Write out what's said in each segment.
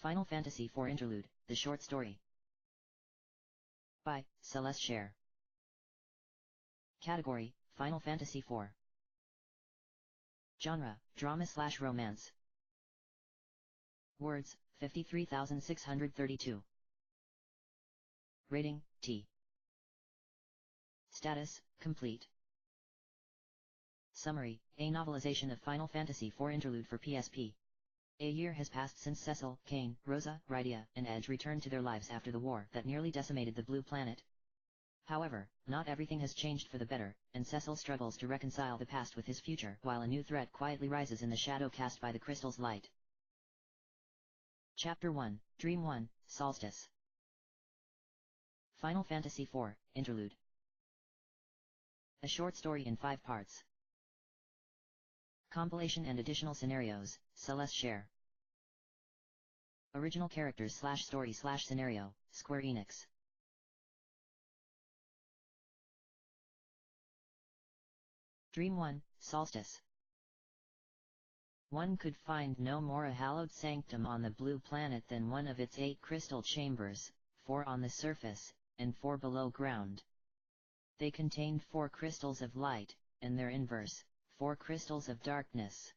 Final Fantasy IV Interlude, the short story. By Celes Chere. Category, Final Fantasy IV. Genre, drama/romance. Words, 53,632. Rating, T. Status, complete. Summary, a novelization of Final Fantasy IV Interlude for PSP. A year has passed since Cecil, Kain, Rosa, Rydia, and Edge returned to their lives after the war that nearly decimated the Blue Planet. However, not everything has changed for the better, and Cecil struggles to reconcile the past with his future while a new threat quietly rises in the shadow cast by the crystal's light. Chapter 1, Dream 1, Solstice. Final Fantasy IV, Interlude. A short story in 5 parts. Compilation and additional scenarios, Celes Chere. Original characters / story / scenario, Square Enix. Dream 1, Solstice. One could find no more a hallowed sanctum on the Blue Planet than one of its 8 crystal chambers, 4 on the surface, and 4 below ground. They contained 4 crystals of light, and their inverse, 4 crystals of darkness.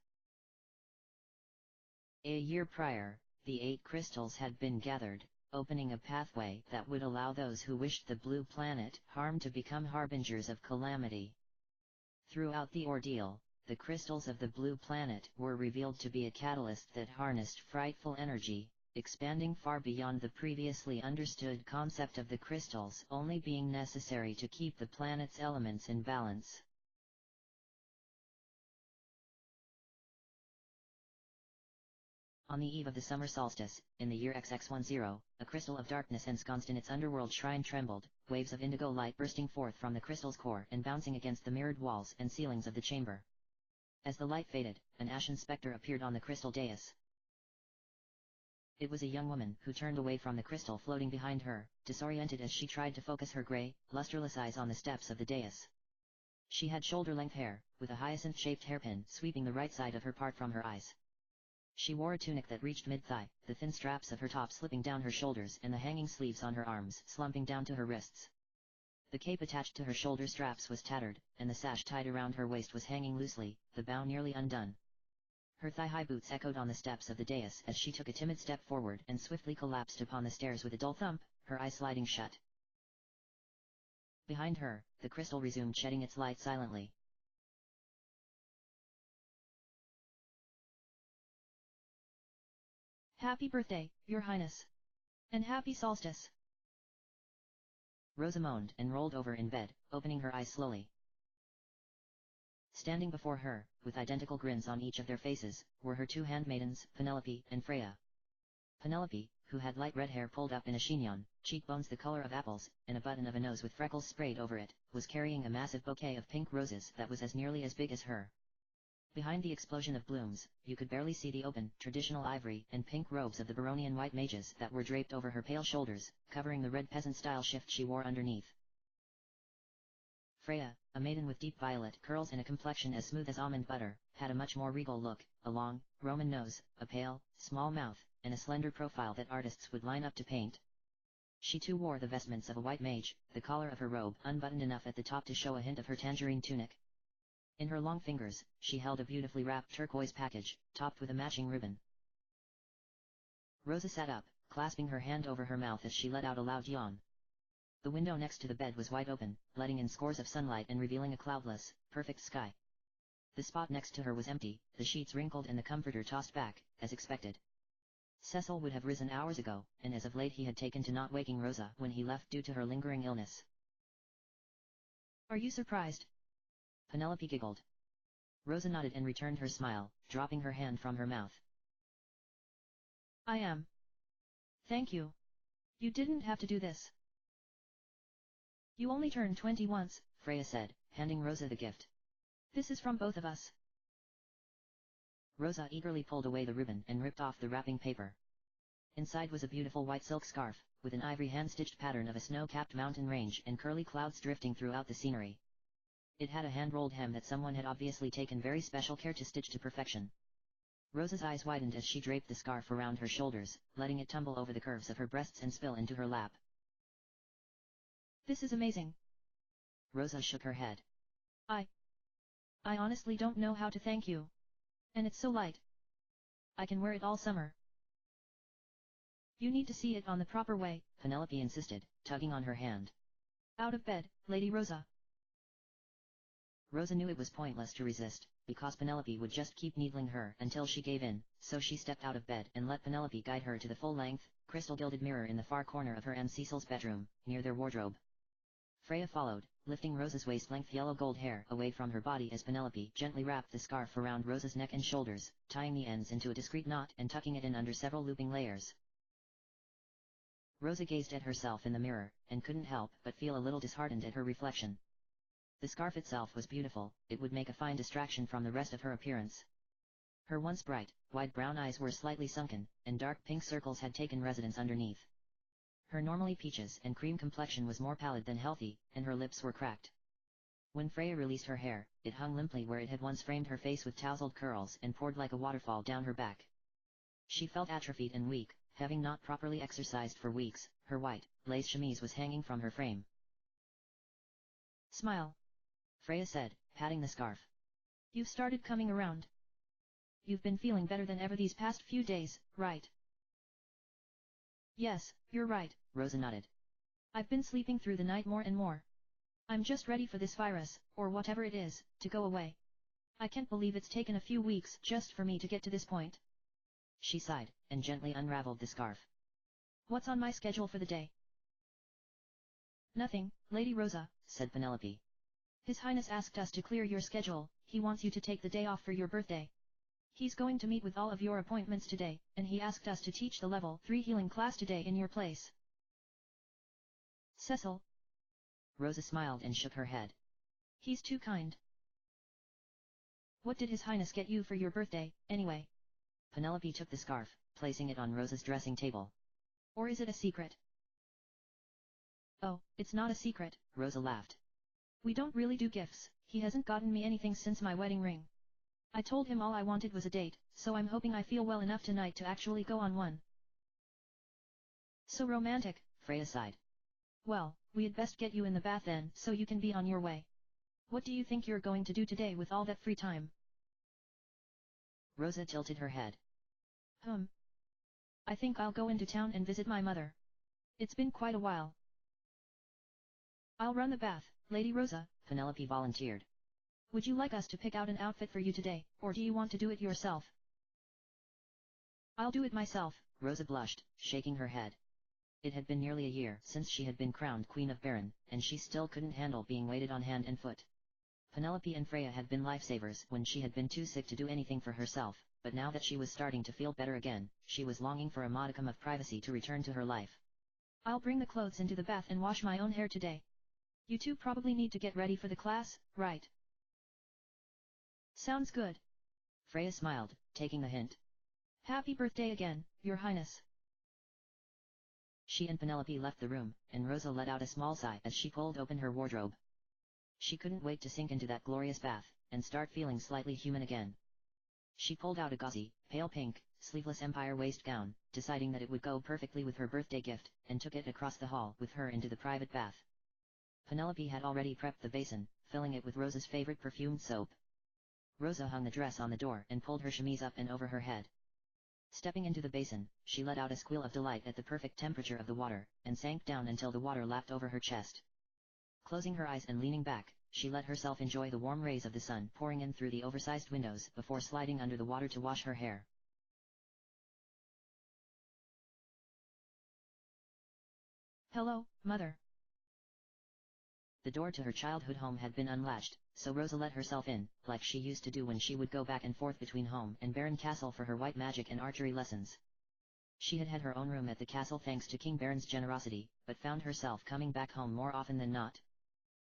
A year prior, the 8 crystals had been gathered, opening a pathway that would allow those who wished the Blue Planet harm to become harbingers of calamity. Throughout the ordeal, the crystals of the Blue Planet were revealed to be a catalyst that harnessed frightful energy, expanding far beyond the previously understood concept of the crystals only being necessary to keep the planet's elements in balance. On the eve of the summer solstice, in the year XX10, a crystal of darkness ensconced in its underworld shrine trembled, waves of indigo light bursting forth from the crystal's core and bouncing against the mirrored walls and ceilings of the chamber. As the light faded, an ashen specter appeared on the crystal dais. It was a young woman who turned away from the crystal floating behind her, disoriented as she tried to focus her grey, lusterless eyes on the steps of the dais. She had shoulder-length hair, with a hyacinth-shaped hairpin sweeping the right side of her part from her eyes. She wore a tunic that reached mid-thigh, the thin straps of her top slipping down her shoulders and the hanging sleeves on her arms slumping down to her wrists. The cape attached to her shoulder straps was tattered, and the sash tied around her waist was hanging loosely, the bow nearly undone. Her thigh-high boots echoed on the steps of the dais as she took a timid step forward and swiftly collapsed upon the stairs with a dull thump, her eyes sliding shut. Behind her, the crystal resumed shedding its light silently. Happy birthday, Your Highness. And happy solstice. Rosa moaned and rolled over in bed, opening her eyes slowly. Standing before her, with identical grins on each of their faces, were her 2 handmaidens, Penelope and Freya. Penelope, who had light red hair pulled up in a chignon, cheekbones the color of apples, and a button of a nose with freckles sprayed over it, was carrying a massive bouquet of pink roses that was as nearly as big as her. Behind the explosion of blooms, you could barely see the open, traditional ivory and pink robes of the Baronian white mages that were draped over her pale shoulders, covering the red peasant-style shift she wore underneath. Freya, a maiden with deep violet curls and a complexion as smooth as almond butter, had a much more regal look, a long, Roman nose, a pale, small mouth, and a slender profile that artists would line up to paint. She too wore the vestments of a white mage, the collar of her robe unbuttoned enough at the top to show a hint of her tangerine tunic. In her long fingers, she held a beautifully wrapped turquoise package, topped with a matching ribbon. Rosa sat up, clasping her hand over her mouth as she let out a loud yawn. The window next to the bed was wide open, letting in scores of sunlight and revealing a cloudless, perfect sky. The spot next to her was empty, the sheets wrinkled and the comforter tossed back, as expected. Cecil would have risen hours ago, and as of late he had taken to not waking Rosa when he left due to her lingering illness. Are you surprised? Penelope giggled. Rosa nodded and returned her smile, dropping her hand from her mouth. I am. Thank you. You didn't have to do this. You only turned 20 once, Freya said, handing Rosa the gift. This is from both of us. Rosa eagerly pulled away the ribbon and ripped off the wrapping paper. Inside was a beautiful white silk scarf, with an ivory hand-stitched pattern of a snow-capped mountain range and curly clouds drifting throughout the scenery. It had a hand-rolled hem that someone had obviously taken very special care to stitch to perfection. Rosa's eyes widened as she draped the scarf around her shoulders, letting it tumble over the curves of her breasts and spill into her lap. This is amazing. Rosa shook her head. I honestly don't know how to thank you. And it's so light. I can wear it all summer. You need to see it on the proper way, Penelope insisted, tugging on her hand. Out of bed, Lady Rosa. Rosa knew it was pointless to resist, because Penelope would just keep needling her until she gave in, so she stepped out of bed and let Penelope guide her to the full-length, crystal-gilded mirror in the far corner of her and Cecil's bedroom, near their wardrobe. Freya followed, lifting Rosa's waist-length yellow-gold hair away from her body as Penelope gently wrapped the scarf around Rosa's neck and shoulders, tying the ends into a discreet knot and tucking it in under several looping layers. Rosa gazed at herself in the mirror, and couldn't help but feel a little disheartened at her reflection. The scarf itself was beautiful, it would make a fine distraction from the rest of her appearance. Her once bright, wide brown eyes were slightly sunken, and dark pink circles had taken residence underneath. Her normally peaches and cream complexion was more pallid than healthy, and her lips were cracked. When Freya released her hair, it hung limply where it had once framed her face with tousled curls and poured like a waterfall down her back. She felt atrophied and weak, having not properly exercised for weeks. Her white, lace chemise was hanging from her frame. Smile, Freya said, patting the scarf. You've started coming around. You've been feeling better than ever these past few days, right? Yes, you're right, Rosa nodded. I've been sleeping through the night more and more. I'm just ready for this virus, or whatever it is, to go away. I can't believe it's taken a few weeks just for me to get to this point. She sighed, and gently unraveled the scarf. What's on my schedule for the day? Nothing, Lady Rosa, said Penelope. His Highness asked us to clear your schedule. He wants you to take the day off for your birthday. He's going to meet with all of your appointments today, and he asked us to teach the level 3 healing class today in your place. Cecil. Rosa smiled and shook her head. He's too kind. What did His Highness get you for your birthday, anyway? Penelope took the scarf, placing it on Rosa's dressing table. Or is it a secret? Oh, it's not a secret, Rosa laughed. We don't really do gifts. He hasn't gotten me anything since my wedding ring. I told him all I wanted was a date, so I'm hoping I feel well enough tonight to actually go on one. So romantic, Freya sighed. Well, we'd best get you in the bath then, so you can be on your way. What do you think you're going to do today with all that free time? Rosa tilted her head. I think I'll go into town and visit my mother. It's been quite a while. I'll run the bath, Lady Rosa, Penelope volunteered. Would you like us to pick out an outfit for you today, or do you want to do it yourself? I'll do it myself, Rosa blushed, shaking her head. It had been nearly a year since she had been crowned Queen of Baron, and she still couldn't handle being waited on hand and foot. Penelope and Freya had been lifesavers when she had been too sick to do anything for herself, but now that she was starting to feel better again, she was longing for a modicum of privacy to return to her life. I'll bring the clothes into the bath and wash my own hair today. You two probably need to get ready for the class, right? Sounds good. Freya smiled, taking the hint. Happy birthday again, Your Highness. She and Penelope left the room, and Rosa let out a small sigh as she pulled open her wardrobe. She couldn't wait to sink into that glorious bath, and start feeling slightly human again. She pulled out a gauzy, pale pink, sleeveless empire waist gown, deciding that it would go perfectly with her birthday gift, and took it across the hall with her into the private bath. Penelope had already prepped the basin, filling it with Rosa's favorite perfumed soap. Rosa hung the dress on the door and pulled her chemise up and over her head. Stepping into the basin, she let out a squeal of delight at the perfect temperature of the water, and sank down until the water lapped over her chest. Closing her eyes and leaning back, she let herself enjoy the warm rays of the sun pouring in through the oversized windows before sliding under the water to wash her hair. Hello, Mother. The door to her childhood home had been unlatched, so Rosa let herself in, like she used to do when she would go back and forth between home and Baron Castle for her white magic and archery lessons. She had had her own room at the castle thanks to King Baron's generosity, but found herself coming back home more often than not.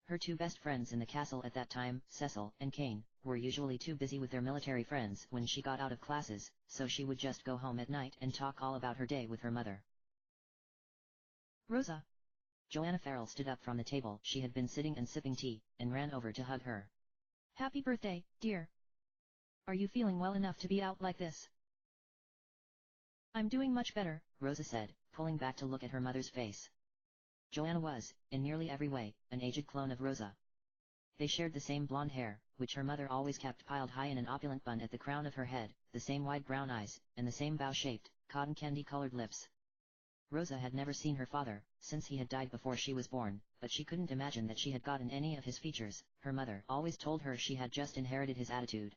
Her two best friends in the castle at that time, Cecil and Kane, were usually too busy with their military friends when she got out of classes, so she would just go home at night and talk all about her day with her mother. Rosa. Joanna Farrell stood up from the table she had been sitting and sipping tea, and ran over to hug her. Happy birthday, dear. Are you feeling well enough to be out like this? I'm doing much better, Rosa said, pulling back to look at her mother's face. Joanna was, in nearly every way, an aged clone of Rosa. They shared the same blonde hair, which her mother always kept piled high in an opulent bun at the crown of her head, the same wide brown eyes, and the same bow-shaped, cotton candy-colored lips. Rosa had never seen her father, since he had died before she was born, but she couldn't imagine that she had gotten any of his features. Her mother always told her she had just inherited his attitude.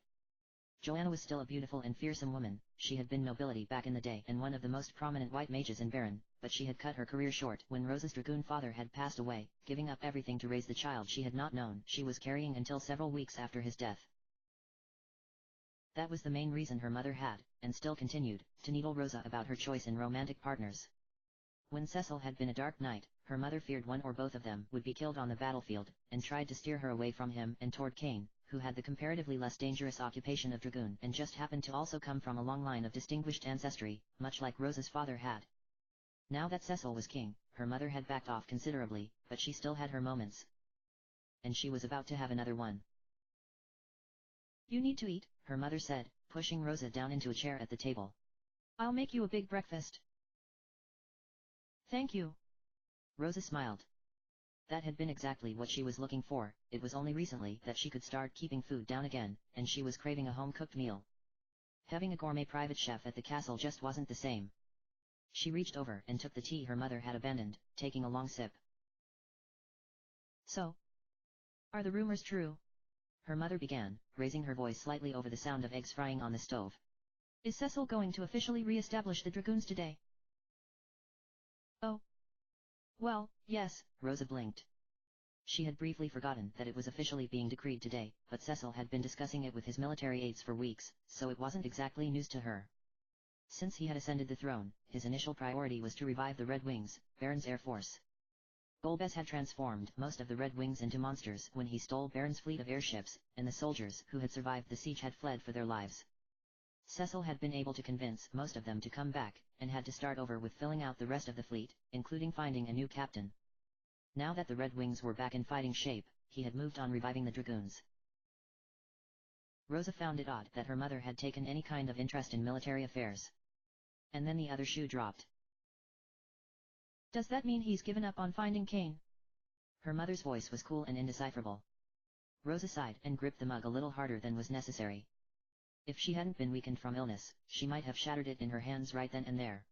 Joanna was still a beautiful and fearsome woman. She had been nobility back in the day and one of the most prominent white mages in Baron, but she had cut her career short when Rosa's dragoon father had passed away, giving up everything to raise the child she had not known she was carrying until several weeks after his death. That was the main reason her mother had, and still continued, to needle Rosa about her choice in romantic partners. When Cecil had been a dark knight, her mother feared one or both of them would be killed on the battlefield, and tried to steer her away from him and toward Cane, who had the comparatively less dangerous occupation of dragoon and just happened to also come from a long line of distinguished ancestry, much like Rosa's father had. Now that Cecil was king, her mother had backed off considerably, but she still had her moments. And she was about to have another one. You need to eat, her mother said, pushing Rosa down into a chair at the table. I'll make you a big breakfast. Thank you. Rosa smiled. That had been exactly what she was looking for. It was only recently that she could start keeping food down again, and she was craving a home-cooked meal. Having a gourmet private chef at the castle just wasn't the same. She reached over and took the tea her mother had abandoned, taking a long sip. So, are the rumors true? Her mother began, raising her voice slightly over the sound of eggs frying on the stove. Is Cecil going to officially re-establish the dragoons today? Oh. Well, yes, Rosa blinked. She had briefly forgotten that it was officially being decreed today, but Cecil had been discussing it with his military aides for weeks, so it wasn't exactly news to her. Since he had ascended the throne, his initial priority was to revive the Red Wings, Baron's air force. Golbez had transformed most of the Red Wings into monsters when he stole Baron's fleet of airships, and the soldiers who had survived the siege had fled for their lives. Cecil had been able to convince most of them to come back, and had to start over with filling out the rest of the fleet, including finding a new captain. Now that the Red Wings were back in fighting shape, he had moved on reviving the dragoons. Rosa found it odd that her mother had taken any kind of interest in military affairs. And then the other shoe dropped. Does that mean he's given up on finding Cane? Her mother's voice was cool and indecipherable. Rosa sighed and gripped the mug a little harder than was necessary. If she hadn't been weakened from illness, she might have shattered it in her hands right then and there.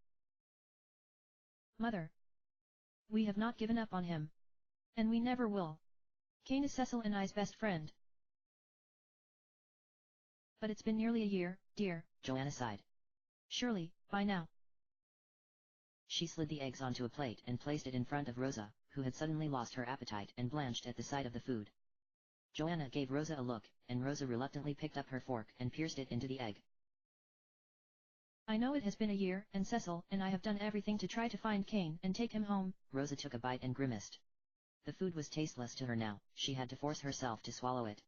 Mother. We have not given up on him. And we never will. Cane is Cecil and I's best friend. But it's been nearly a year, dear, Joanna sighed. Surely, by now. She slid the eggs onto a plate and placed it in front of Rosa, who had suddenly lost her appetite and blanched at the sight of the food. Joanna gave Rosa a look, and Rosa reluctantly picked up her fork and pierced it into the egg. I know it has been a year, and Cecil and I have done everything to try to find Cane and take him home. Rosa took a bite and grimaced. The food was tasteless to her now, she had to force herself to swallow it.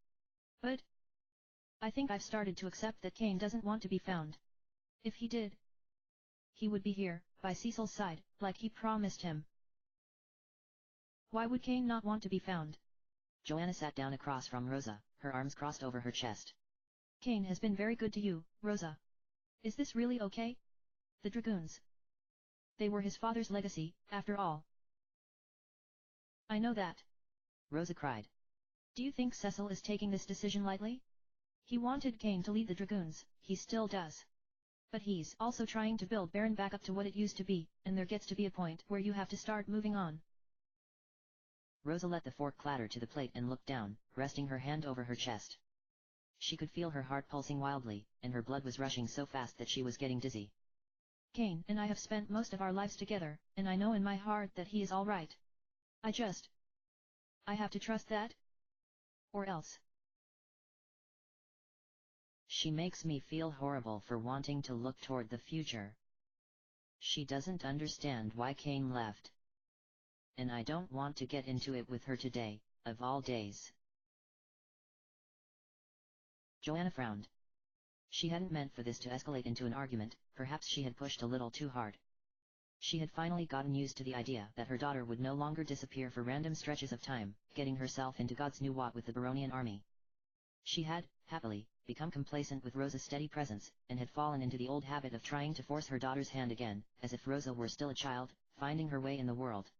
But I think I've started to accept that Cane doesn't want to be found. If he did, he would be here, by Cecil's side, like he promised him. Why would Cane not want to be found? Joanna sat down across from Rosa, her arms crossed over her chest. Cane has been very good to you, Rosa. Is this really okay? The dragoons. They were his father's legacy, after all. I know that. Rosa cried. Do you think Cecil is taking this decision lightly? He wanted Cane to lead the dragoons, he still does. But he's also trying to build Baron back up to what it used to be, and there gets to be a point where you have to start moving on. Rosa let the fork clatter to the plate and looked down, resting her hand over her chest. She could feel her heart pulsing wildly, and her blood was rushing so fast that she was getting dizzy. Cane and I have spent most of our lives together, and I know in my heart that he is all right. I have to trust that? Or else. She makes me feel horrible for wanting to look toward the future. She doesn't understand why Cane left. And I don't want to get into it with her today, of all days. Joanna frowned. She hadn't meant for this to escalate into an argument, perhaps she had pushed a little too hard. She had finally gotten used to the idea that her daughter would no longer disappear for random stretches of time, getting herself into God's knew what with the Baronian army. She had, happily, become complacent with Rosa's steady presence, and had fallen into the old habit of trying to force her daughter's hand again, as if Rosa were still a child, finding her way in the world.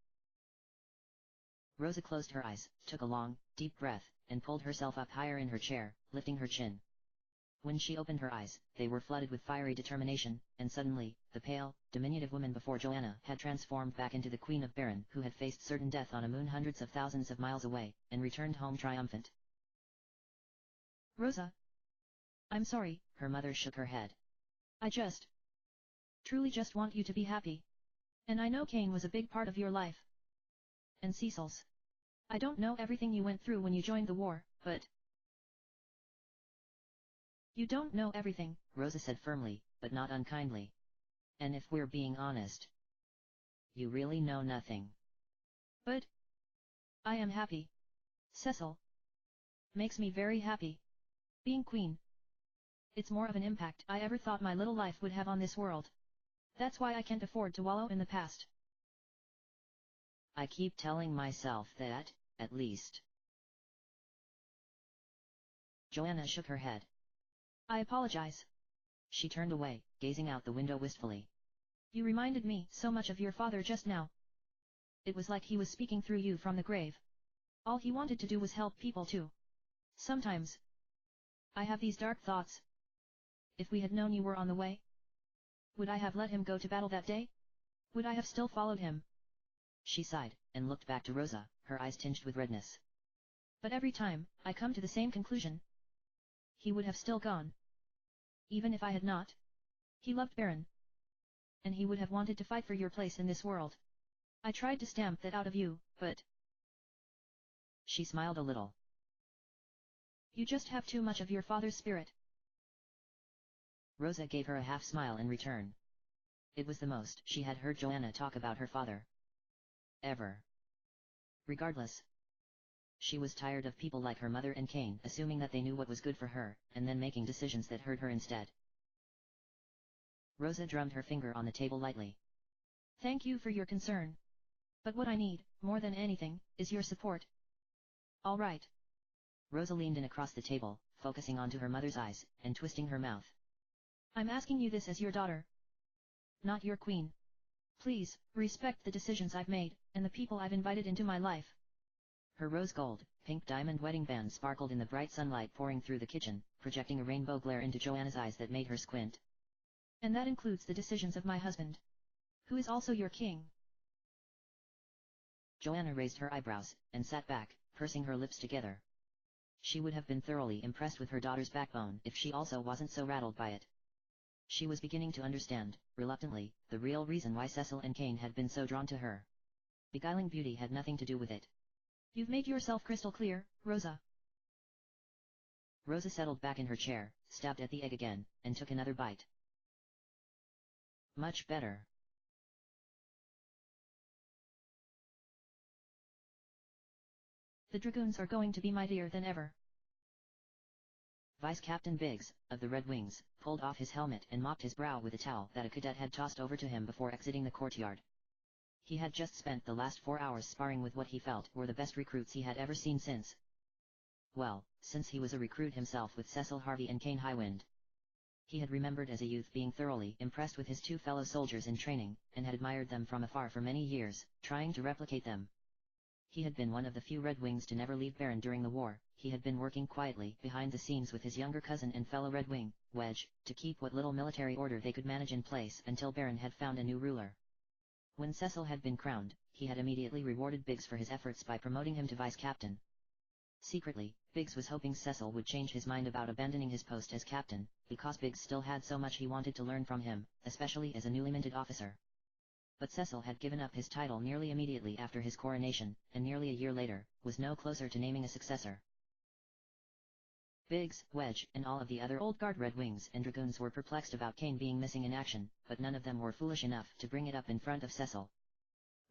Rosa closed her eyes, took a long, deep breath, and pulled herself up higher in her chair, lifting her chin. When she opened her eyes, they were flooded with fiery determination, and suddenly, the pale, diminutive woman before Joanna had transformed back into the Queen of Baron who had faced certain death on a moon hundreds of thousands of miles away, and returned home triumphant. Rosa. I'm sorry. Her mother shook her head. I truly just want you to be happy. And I know Cain was a big part of your life. And Celes. I don't know everything you went through when you joined the war, but you don't know everything, Rosa said firmly, but not unkindly. And if we're being honest, you really know nothing. But I am happy. Cecil makes me very happy. Being queen. It's more of an impact I ever thought my little life would have on this world. That's why I can't afford to wallow in the past. I keep telling myself that, at least. Joanna shook her head. I apologize. She turned away, gazing out the window wistfully. You reminded me so much of your father just now. It was like he was speaking through you from the grave. All he wanted to do was help people too. Sometimes I have these dark thoughts. If we had known you were on the way, would I have let him go to battle that day? Would I have still followed him? She sighed, and looked back to Rosa, her eyes tinged with redness. But every time, I come to the same conclusion. He would have still gone. Even if I had not. He loved Baron. And he would have wanted to fight for your place in this world. I tried to stamp that out of you, but... She smiled a little. You just have too much of your father's spirit. Rosa gave her a half-smile in return. It was the most she had heard Joanna talk about her father. Ever. Regardless. She was tired of people like her mother and Cain assuming that they knew what was good for her, and then making decisions that hurt her instead. Rosa drummed her finger on the table lightly. Thank you for your concern. But what I need, more than anything, is your support. All right. Rosa leaned in across the table, focusing onto her mother's eyes, and twisting her mouth. I'm asking you this as your daughter. Not your queen. Please, respect the decisions I've made, and the people I've invited into my life. Her rose gold, pink diamond wedding band sparkled in the bright sunlight pouring through the kitchen, projecting a rainbow glare into Joanna's eyes that made her squint. And that includes the decisions of my husband. Who is also your king. Joanna raised her eyebrows, and sat back, pursing her lips together. She would have been thoroughly impressed with her daughter's backbone if she also wasn't so rattled by it. She was beginning to understand, reluctantly, the real reason why Cecil and Cain had been so drawn to her. Beguiling beauty had nothing to do with it. You've made yourself crystal clear, Rosa. Rosa settled back in her chair, stabbed at the egg again, and took another bite. Much better. The dragoons are going to be mightier than ever. Vice Captain Biggs, of the Red Wings, pulled off his helmet and mopped his brow with a towel that a cadet had tossed over to him before exiting the courtyard. He had just spent the last 4 hours sparring with what he felt were the best recruits he had ever seen since he was a recruit himself with Cecil Harvey and Cain Highwind. He had remembered as a youth being thoroughly impressed with his two fellow soldiers in training, and had admired them from afar for many years, trying to replicate them. He had been one of the few Red Wings to never leave Baron during the war. He had been working quietly behind the scenes with his younger cousin and fellow Red Wing, Wedge, to keep what little military order they could manage in place until Baron had found a new ruler. When Cecil had been crowned, he had immediately rewarded Biggs for his efforts by promoting him to vice captain. Secretly, Biggs was hoping Cecil would change his mind about abandoning his post as captain, because Biggs still had so much he wanted to learn from him, especially as a newly minted officer. But Cecil had given up his title nearly immediately after his coronation, and nearly a year later, was no closer to naming a successor. Biggs, Wedge, and all of the other old guard Red Wings and Dragoons were perplexed about Cain being missing in action, but none of them were foolish enough to bring it up in front of Cecil.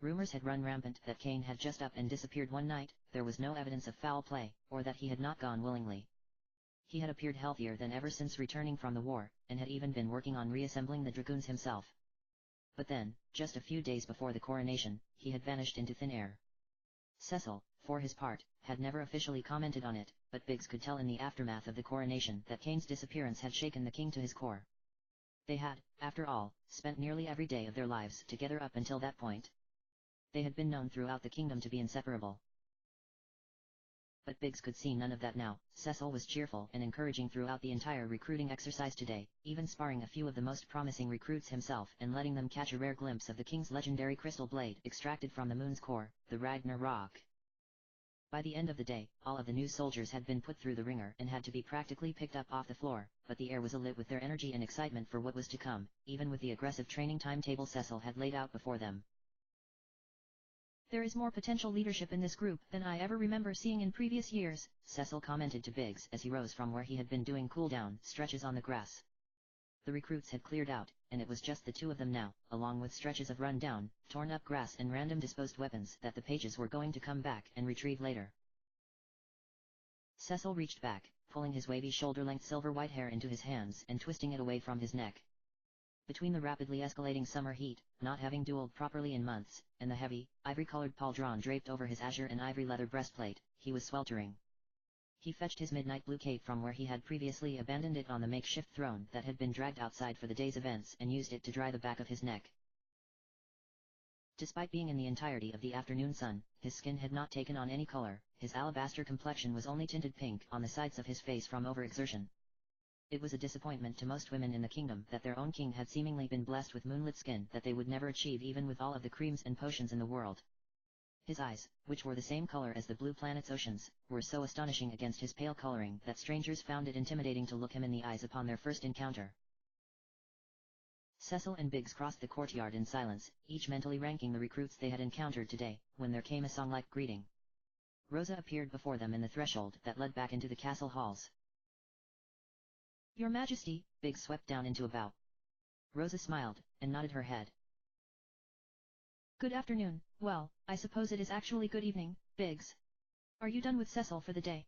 Rumors had run rampant that Cain had just up and disappeared one night. There was no evidence of foul play, or that he had not gone willingly. He had appeared healthier than ever since returning from the war, and had even been working on reassembling the Dragoons himself. But then, just a few days before the coronation, he had vanished into thin air. Cecil, for his part, had never officially commented on it, but Biggs could tell in the aftermath of the coronation that Kane's disappearance had shaken the king to his core. They had, after all, spent nearly every day of their lives together up until that point. They had been known throughout the kingdom to be inseparable. But Biggs could see none of that now. Cecil was cheerful and encouraging throughout the entire recruiting exercise today, even sparring a few of the most promising recruits himself and letting them catch a rare glimpse of the king's legendary crystal blade extracted from the moon's core, the Ragnarok. By the end of the day, all of the new soldiers had been put through the ringer and had to be practically picked up off the floor, but the air was alit with their energy and excitement for what was to come, even with the aggressive training timetable Cecil had laid out before them. There is more potential leadership in this group than I ever remember seeing in previous years, Cecil commented to Biggs as he rose from where he had been doing cool-down stretches on the grass. The recruits had cleared out, and it was just the two of them now, along with stretches of run-down, torn-up grass and random disposed weapons that the pages were going to come back and retrieve later. Cecil reached back, pulling his wavy shoulder-length silver-white hair into his hands and twisting it away from his neck. Between the rapidly escalating summer heat, not having dueled properly in months, and the heavy, ivory-colored pauldron draped over his azure and ivory leather breastplate, he was sweltering. He fetched his midnight blue cape from where he had previously abandoned it on the makeshift throne that had been dragged outside for the day's events and used it to dry the back of his neck. Despite being in the entirety of the afternoon sun, his skin had not taken on any color, his alabaster complexion was only tinted pink on the sides of his face from overexertion. It was a disappointment to most women in the kingdom that their own king had seemingly been blessed with moonlit skin that they would never achieve even with all of the creams and potions in the world. His eyes, which were the same color as the blue planet's oceans, were so astonishing against his pale coloring that strangers found it intimidating to look him in the eyes upon their first encounter. Cecil and Biggs crossed the courtyard in silence, each mentally ranking the recruits they had encountered today, when there came a song-like greeting. Rosa appeared before them in the threshold that led back into the castle halls. Your Majesty, Biggs swept down into a bow. Rosa smiled, and nodded her head. Good afternoon. Well, I suppose it is actually good evening, Biggs. Are you done with Cecil for the day?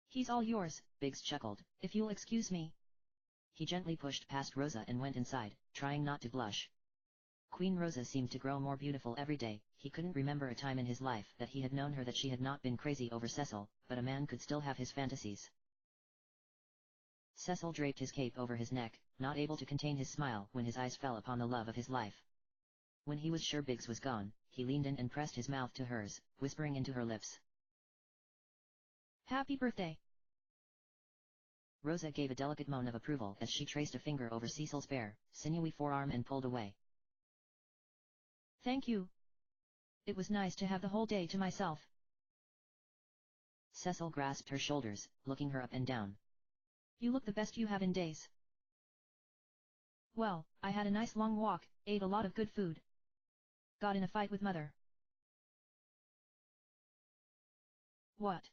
He's all yours, Biggs chuckled. If you'll excuse me. He gently pushed past Rosa and went inside, trying not to blush. Queen Rosa seemed to grow more beautiful every day. He couldn't remember a time in his life that he had known her that she had not been crazy over Cecil, but a man could still have his fantasies. Cecil draped his cape over his neck, not able to contain his smile when his eyes fell upon the love of his life. When he was sure Biggs was gone, he leaned in and pressed his mouth to hers, whispering into her lips. Happy birthday! Rosa gave a delicate moan of approval as she traced a finger over Cecil's bare, sinewy forearm and pulled away. Thank you. It was nice to have the whole day to myself. Cecil grasped her shoulders, looking her up and down. You look the best you have in days. Well, I had a nice long walk, ate a lot of good food. Got in a fight with Mother. What?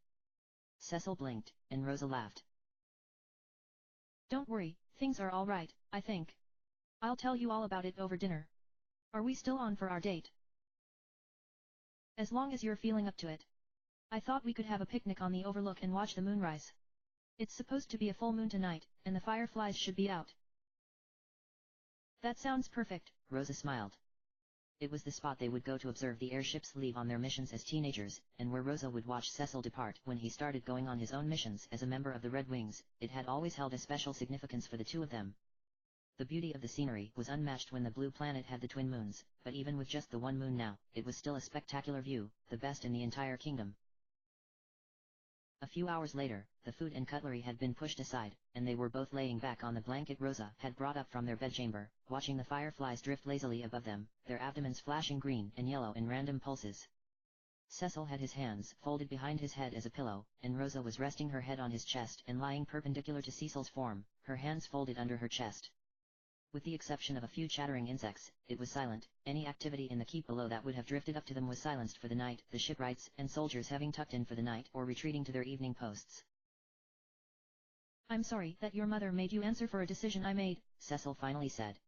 Cecil blinked, and Rosa laughed. Don't worry, things are all right, I think. I'll tell you all about it over dinner. Are we still on for our date? As long as you're feeling up to it. I thought we could have a picnic on the overlook and watch the moonrise. It's supposed to be a full moon tonight, and the fireflies should be out. That sounds perfect, Rosa smiled. It was the spot they would go to observe the airships leave on their missions as teenagers, and where Rosa would watch Cecil depart when he started going on his own missions as a member of the Red Wings. It had always held a special significance for the two of them. The beauty of the scenery was unmatched when the blue planet had the twin moons, but even with just the one moon now, it was still a spectacular view, the best in the entire kingdom. A few hours later, the food and cutlery had been pushed aside, and they were both laying back on the blanket Rosa had brought up from their bedchamber, watching the fireflies drift lazily above them, their abdomens flashing green and yellow in random pulses. Cecil had his hands folded behind his head as a pillow, and Rosa was resting her head on his chest and lying perpendicular to Cecil's form, her hands folded under her chest. With the exception of a few chattering insects, it was silent. Any activity in the keep below that would have drifted up to them was silenced for the night, the shipwrights and soldiers having tucked in for the night or retreating to their evening posts. I'm sorry that your mother made you answer for a decision I made, Cecil finally said.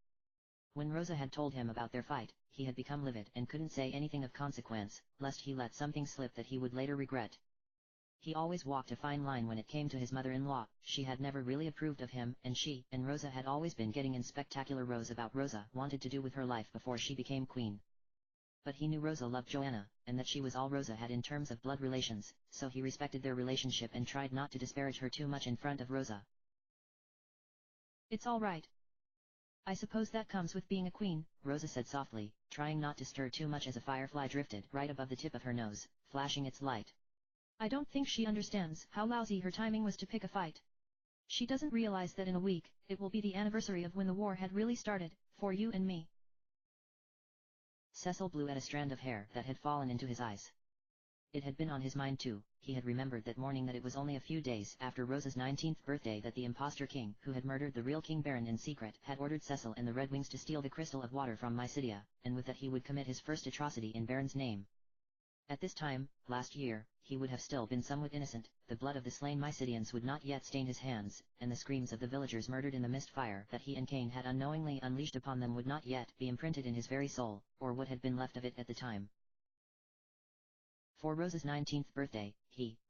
When Rosa had told him about their fight, he had become livid and couldn't say anything of consequence, lest he let something slip that he would later regret. He always walked a fine line when it came to his mother-in-law. She had never really approved of him, and she and Rosa had always been getting in spectacular rows about Rosa wanted to do with her life before she became queen. But he knew Rosa loved Joanna, and that she was all Rosa had in terms of blood relations, so he respected their relationship and tried not to disparage her too much in front of Rosa. It's all right. I suppose that comes with being a queen, Rosa said softly, trying not to stir too much as a firefly drifted right above the tip of her nose, flashing its light. I don't think she understands how lousy her timing was to pick a fight. She doesn't realize that in a week, it will be the anniversary of when the war had really started, for you and me. Cecil blew at a strand of hair that had fallen into his eyes. It had been on his mind too. He had remembered that morning that it was only a few days after Rosa's 19th birthday that the impostor king who had murdered the real King Baron in secret had ordered Cecil and the Red Wings to steal the crystal of water from Mysidia, and with that he would commit his first atrocity in Baron's name. At this time, last year, he would have still been somewhat innocent, the blood of the slain Mysidians would not yet stain his hands, and the screams of the villagers murdered in the mist fire that he and Cain had unknowingly unleashed upon them would not yet be imprinted in his very soul, or what had been left of it at the time. For Rosa's 19th birthday,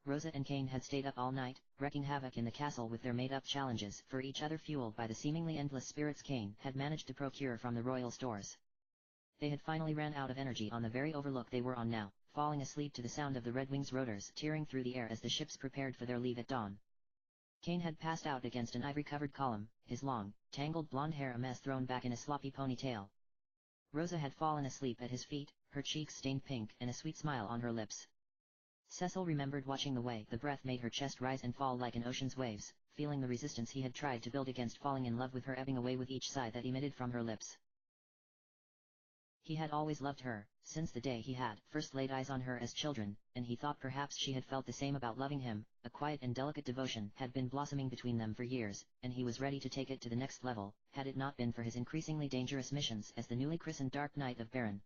Rosa and Cain had stayed up all night, wreaking havoc in the castle with their made-up challenges for each other fueled by the seemingly endless spirits Cain had managed to procure from the royal stores. They had finally ran out of energy on the very overlook they were on now, falling asleep to the sound of the Red Wings' rotors tearing through the air as the ships prepared for their leave at dawn. Cain had passed out against an ivory-covered column, his long, tangled blonde hair a mess thrown back in a sloppy ponytail. Rosa had fallen asleep at his feet, her cheeks stained pink and a sweet smile on her lips. Cecil remembered watching the way the breath made her chest rise and fall like an ocean's waves, feeling the resistance he had tried to build against falling in love with her ebbing away with each sigh that emitted from her lips. He had always loved her, since the day he had first laid eyes on her as children, and he thought perhaps she had felt the same about loving him. A quiet and delicate devotion had been blossoming between them for years, and he was ready to take it to the next level, had it not been for his increasingly dangerous missions as the newly christened Dark Knight of Baron.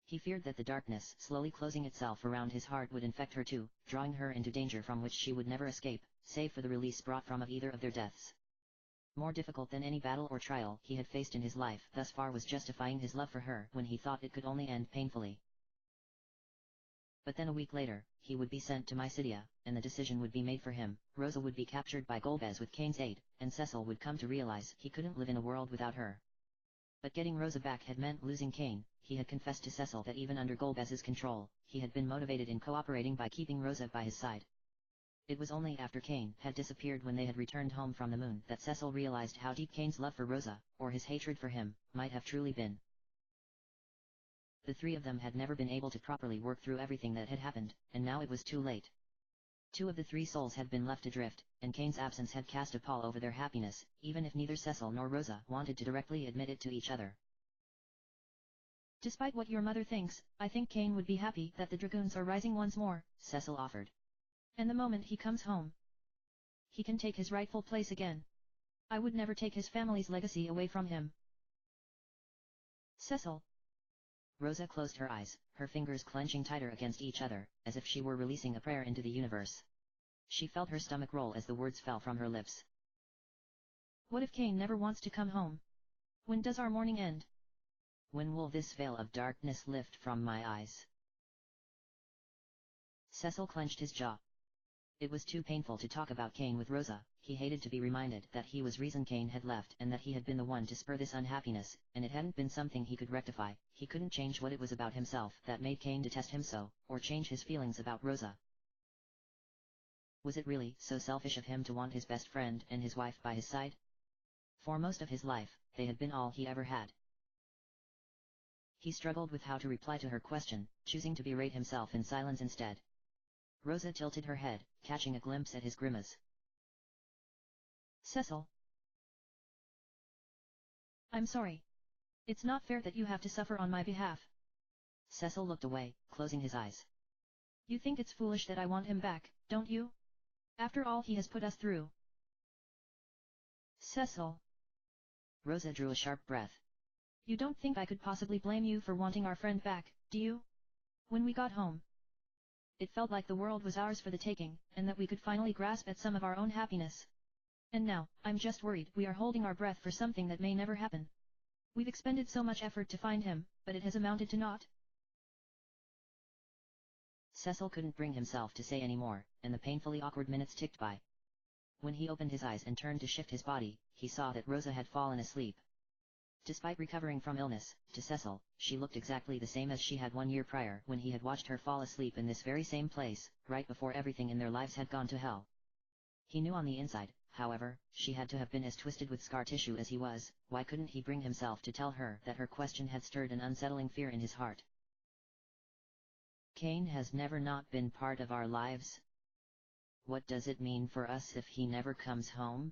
He feared that the darkness slowly closing itself around his heart would infect her too, drawing her into danger from which she would never escape, save for the release brought from of either of their deaths. More difficult than any battle or trial he had faced in his life thus far was justifying his love for her when he thought it could only end painfully. But then a week later, he would be sent to Mysidia, and the decision would be made for him. Rosa would be captured by Golbez with Cain's aid, and Cecil would come to realize he couldn't live in a world without her. But getting Rosa back had meant losing Cain. He had confessed to Cecil that even under Golbez's control, he had been motivated in cooperating by keeping Rosa by his side. It was only after Cain had disappeared when they had returned home from the moon that Cecil realized how deep Cain's love for Rosa, or his hatred for him, might have truly been. The three of them had never been able to properly work through everything that had happened, and now it was too late. Two of the three souls had been left adrift, and Cain's absence had cast a pall over their happiness, even if neither Cecil nor Rosa wanted to directly admit it to each other. Despite what your mother thinks, I think Cain would be happy that the dragoons are rising once more, Cecil offered. And the moment he comes home, he can take his rightful place again. I would never take his family's legacy away from him. Cecil. Rosa closed her eyes, her fingers clenching tighter against each other, as if she were releasing a prayer into the universe. She felt her stomach roll as the words fell from her lips. What if Cain never wants to come home? When does our mourning end? When will this veil of darkness lift from my eyes? Cecil clenched his jaw. It was too painful to talk about Cain with Rosa. He hated to be reminded that he was reason Cain had left and that he had been the one to spur this unhappiness, and it hadn't been something he could rectify. He couldn't change what it was about himself that made Cain detest him so, or change his feelings about Rosa. Was it really so selfish of him to want his best friend and his wife by his side? For most of his life, they had been all he ever had. He struggled with how to reply to her question, choosing to berate himself in silence instead. Rosa tilted her head, catching a glimpse at his grimace. Cecil. I'm sorry. It's not fair that you have to suffer on my behalf. Cecil looked away, closing his eyes. You think it's foolish that I want him back, don't you? After all he has put us through. Cecil. Rosa drew a sharp breath. You don't think I could possibly blame you for wanting our friend back, do you? When we got home, it felt like the world was ours for the taking, and that we could finally grasp at some of our own happiness. And now, I'm just worried we are holding our breath for something that may never happen. We've expended so much effort to find him, but it has amounted to naught. Cecil couldn't bring himself to say any more, and the painfully awkward minutes ticked by. When he opened his eyes and turned to shift his body, he saw that Rosa had fallen asleep. Despite recovering from illness, to Cecil, she looked exactly the same as she had 1 year prior when he had watched her fall asleep in this very same place, right before everything in their lives had gone to hell. He knew on the inside, however, she had to have been as twisted with scar tissue as he was. Why couldn't he bring himself to tell her that her question had stirred an unsettling fear in his heart? Kane has never not been part of our lives. What does it mean for us if he never comes home?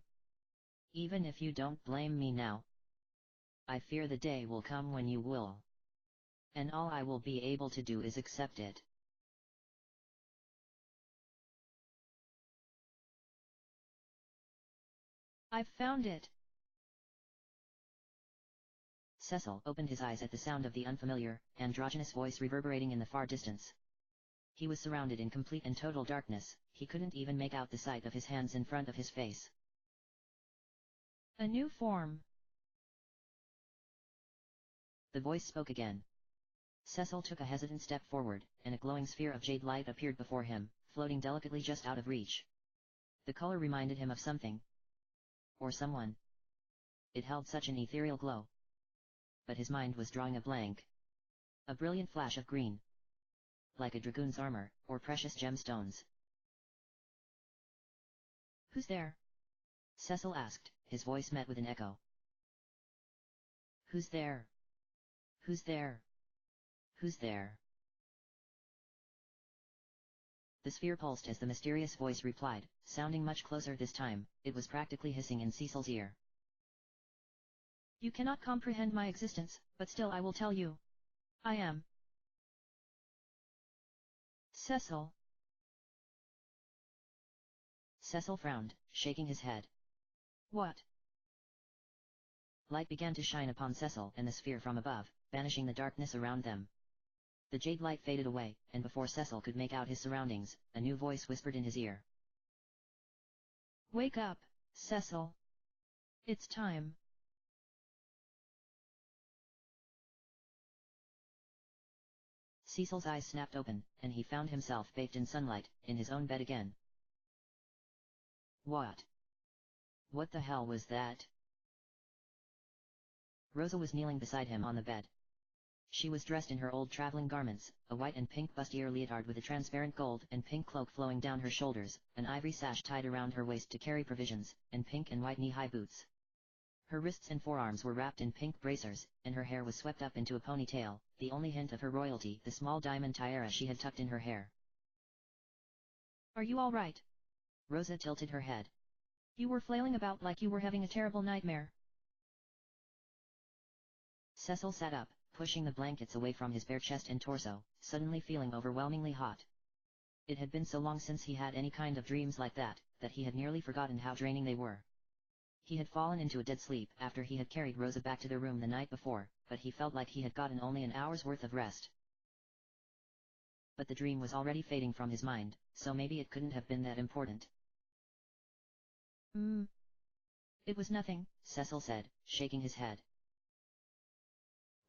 Even if you don't blame me now, I fear the day will come when you will. And all I will be able to do is accept it. I've found it. Cecil opened his eyes at the sound of the unfamiliar, androgynous voice reverberating in the far distance. He was surrounded in complete and total darkness, he couldn't even make out the sight of his hands in front of his face. A new form. The voice spoke again. Cecil took a hesitant step forward, and a glowing sphere of jade light appeared before him, floating delicately just out of reach. The color reminded him of something. Or someone. It held such an ethereal glow. But his mind was drawing a blank. A brilliant flash of green. Like a dragoon's armor, or precious gemstones. Who's there? Cecil asked, his voice met with an echo. Who's there? Who's there? Who's there? The sphere pulsed as the mysterious voice replied, sounding much closer this time. It was practically hissing in Cecil's ear. You cannot comprehend my existence, but still I will tell you. I am Cecil. Cecil frowned, shaking his head. What? Light began to shine upon Cecil and the sphere from above, banishing the darkness around them. The jade light faded away, and before Cecil could make out his surroundings, a new voice whispered in his ear. Wake up, Cecil. It's time. Cecil's eyes snapped open, and he found himself bathed in sunlight, in his own bed again. What? What the hell was that? Rosa was kneeling beside him on the bed. She was dressed in her old traveling garments, a white and pink bustier leotard with a transparent gold and pink cloak flowing down her shoulders, an ivory sash tied around her waist to carry provisions, and pink and white knee-high boots. Her wrists and forearms were wrapped in pink bracers, and her hair was swept up into a ponytail, the only hint of her royalty, the small diamond tiara she had tucked in her hair. Are you all right? Rosa tilted her head. You were flailing about like you were having a terrible nightmare. Cecil sat up, pushing the blankets away from his bare chest and torso, suddenly feeling overwhelmingly hot. It had been so long since he had any kind of dreams like that, that he had nearly forgotten how draining they were. He had fallen into a dead sleep after he had carried Rosa back to their room the night before, but he felt like he had gotten only an hour's worth of rest. But the dream was already fading from his mind, so maybe it couldn't have been that important. It was nothing, Cecil said, shaking his head.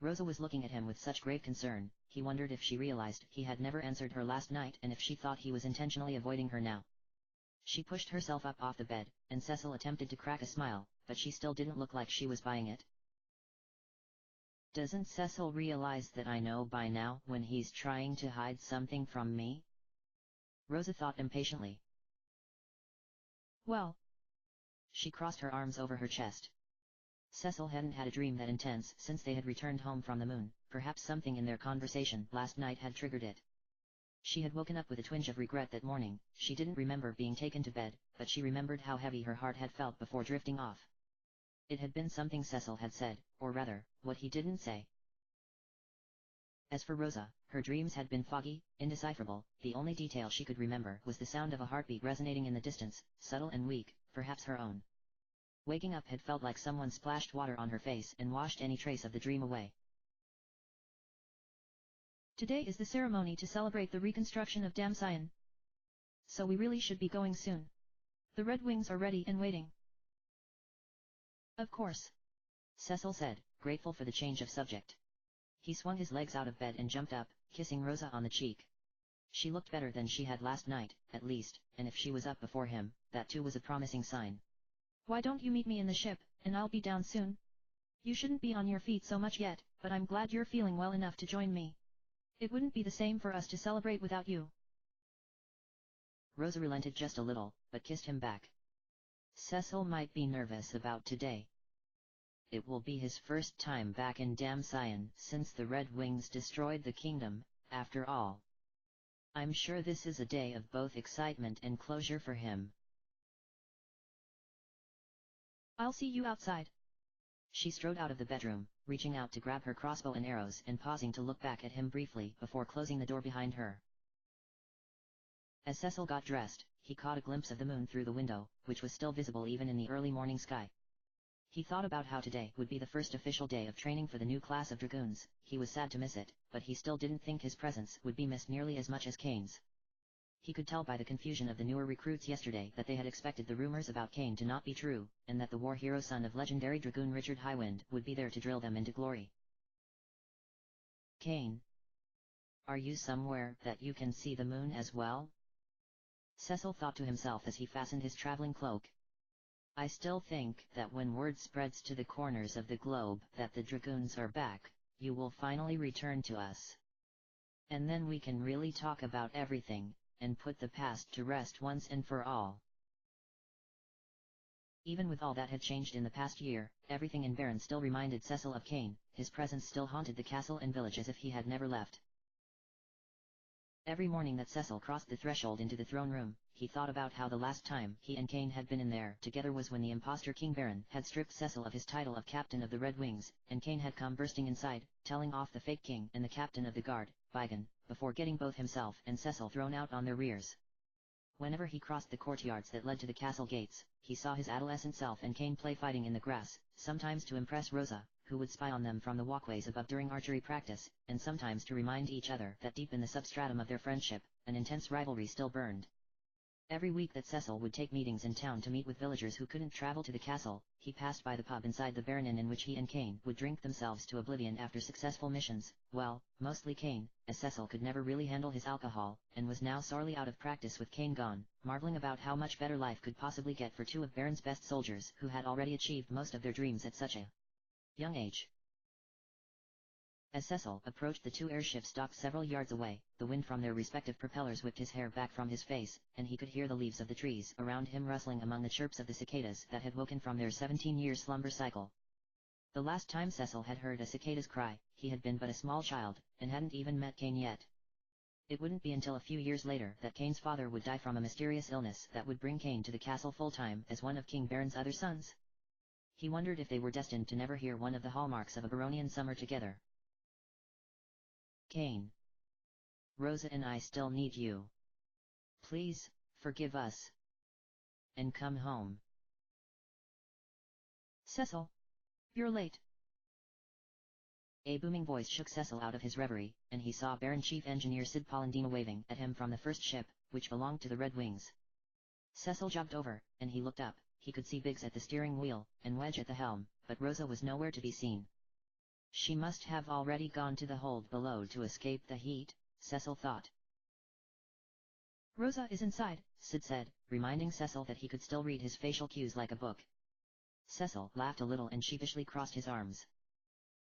Rosa was looking at him with such grave concern, he wondered if she realized he had never answered her last night and if she thought he was intentionally avoiding her now. She pushed herself up off the bed, and Cecil attempted to crack a smile, but she still didn't look like she was buying it. Doesn't Cecil realize that I know by now when he's trying to hide something from me? Rosa thought impatiently. Well. She crossed her arms over her chest. Cecil hadn't had a dream that intense since they had returned home from the moon, perhaps something in their conversation last night had triggered it. She had woken up with a twinge of regret that morning. She didn't remember being taken to bed, but she remembered how heavy her heart had felt before drifting off. It had been something Cecil had said, or rather, what he didn't say. As for Rosa, her dreams had been foggy, indecipherable. The only detail she could remember was the sound of a heartbeat resonating in the distance, subtle and weak, perhaps her own. Waking up had felt like someone splashed water on her face and washed any trace of the dream away. Today is the ceremony to celebrate the reconstruction of Damsion. So we really should be going soon. The Red Wings are ready and waiting. Of course, Cecil said, grateful for the change of subject. He swung his legs out of bed and jumped up, kissing Rosa on the cheek. She looked better than she had last night, at least, and if she was up before him, that too was a promising sign. Why don't you meet me in the ship, and I'll be down soon? You shouldn't be on your feet so much yet, but I'm glad you're feeling well enough to join me. It wouldn't be the same for us to celebrate without you. Rosa relented just a little, but kissed him back. Cecil might be nervous about today. It will be his first time back in Damcyan since the Red Wings destroyed the kingdom, after all. I'm sure this is a day of both excitement and closure for him. I'll see you outside. She strode out of the bedroom, reaching out to grab her crossbow and arrows and pausing to look back at him briefly before closing the door behind her. As Cecil got dressed, he caught a glimpse of the moon through the window, which was still visible even in the early morning sky. He thought about how today would be the first official day of training for the new class of dragoons. He was sad to miss it, but he still didn't think his presence would be missed nearly as much as Kane's. He could tell by the confusion of the newer recruits yesterday that they had expected the rumors about Kane to not be true, and that the war hero son of legendary dragoon Richard Highwind would be there to drill them into glory. Kane, are you somewhere that you can see the moon as well? Cecil thought to himself as he fastened his traveling cloak. I still think that when word spreads to the corners of the globe that the dragoons are back, you will finally return to us. And then we can really talk about everything, and put the past to rest once and for all. Even with all that had changed in the past year, everything in Baron still reminded Cecil of Kane. His presence still haunted the castle and village as if he had never left. Every morning that Cecil crossed the threshold into the throne room, he thought about how the last time he and Kane had been in there together was when the impostor King Baron had stripped Cecil of his title of Captain of the Red Wings, and Kane had come bursting inside, telling off the fake king and the captain of the guard, Vigan, before getting both himself and Cecil thrown out on their rears. Whenever he crossed the courtyards that led to the castle gates, he saw his adolescent self and Kane play fighting in the grass, sometimes to impress Rosa, who would spy on them from the walkways above during archery practice, and sometimes to remind each other that deep in the substratum of their friendship, an intense rivalry still burned. Every week that Cecil would take meetings in town to meet with villagers who couldn't travel to the castle, he passed by the pub inside the Baron Inn in which he and Kane would drink themselves to oblivion after successful missions, well, mostly Kane, as Cecil could never really handle his alcohol, and was now sorely out of practice with Kane gone, marveling about how much better life could possibly get for two of Baron's best soldiers who had already achieved most of their dreams at such a young age. As Cecil approached the two airships docked several yards away, the wind from their respective propellers whipped his hair back from his face, and he could hear the leaves of the trees around him rustling among the chirps of the cicadas that had woken from their 17-year slumber cycle. The last time Cecil had heard a cicada's cry, he had been but a small child, and hadn't even met Kane yet. It wouldn't be until a few years later that Kane's father would die from a mysterious illness that would bring Kane to the castle full-time as one of King Baron's other sons. He wondered if they were destined to never hear one of the hallmarks of a baronian summer together. Kane. Rosa and I still need you. Please, forgive us. And come home. Cecil. You're late. A booming voice shook Cecil out of his reverie, and he saw Baron Chief Engineer Sid Polendina waving at him from the first ship, which belonged to the Red Wings. Cecil jogged over, and he looked up. He could see Biggs at the steering wheel, and Wedge at the helm, but Rosa was nowhere to be seen. She must have already gone to the hold below to escape the heat, Cecil thought. Rosa is inside, Sid said, reminding Cecil that he could still read his facial cues like a book. Cecil laughed a little and sheepishly crossed his arms.